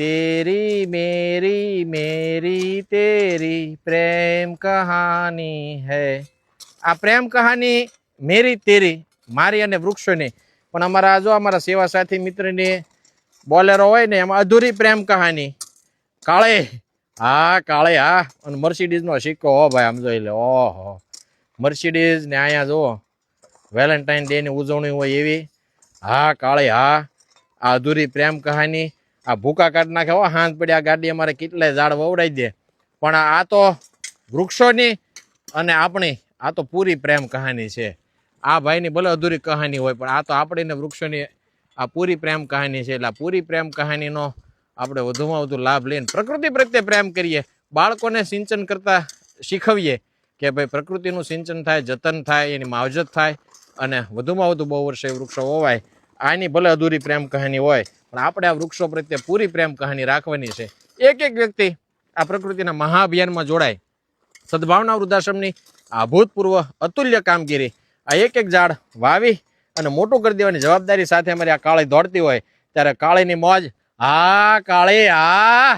तेरी मेरी मेरी तेरी प्रेम कहानी है। आ प्रेम कहानी मेरी तेरी मारी अने वृक्षोनी पण अमारा जो अमारा सेवा साथी मित्रनी बोलेरो होय ने एमां अधूरी प्रेम कहानी काळे हाँ काळे हाँ अने मर्सिडीज नो सिक्को हो भाई आम जोई ले ओहो मर्सिडीज ने आया जो वेलेंटाइन डे ની ઉજવણી હોય એવી હા કાळे હા આ અધૂરી પ્રેમ કહાની આ ભૂકા કાઢ નાખે હો હાંજ પડ્યા ગાડી અમારે કેટલાય ઝાડ વવડાઈ દે પણ આ તો વૃક્ષોની અને આપણી આ તો પૂરી પ્રેમ કહાની છે આ ભાઈની ભલે અધૂરી કહાની હોય પણ આ તો આપણીને વૃક્ષોની આ પૂરી પ્રેમ કહાની છે એટલે પૂરી પ્રેમ કહાનીનો આપણે વધુમાં વધુ લાભ લઈને પ્રકૃતિ પ્રત્યે પ્રેમ કરીએ બાળકોને સિંચન કરતા શીખવીએ કે ભાઈ પ્રકૃતિનું સિંચન થાય જતન થાય એની માવજત થાય અને વધુમાં વધુ બહુ વર્ષે વૃક્ષો વવાય આની ભલે અધૂરી પ્રેમ કહાની હોય પણ આપણે આ વૃક્ષો પ્રત્યે પૂરી પ્રેમ કહાની રાખવાની છે એક એક વ્યક્તિ આ પ્રકૃતિના મહાઅભિયાનમાં જોડાય સદભાવના વૃદ્ધાશ્રમની આ ભૂતપૂર્વ અતુલ્ય કામગીરી આ એક એક ઝાડ વાવી અને મોટું કરી દેવાની જવાબદારી સાથે અમારી આ કાળી દોડતી હોય ત્યારે કાળીની મોજ હા કાળી હા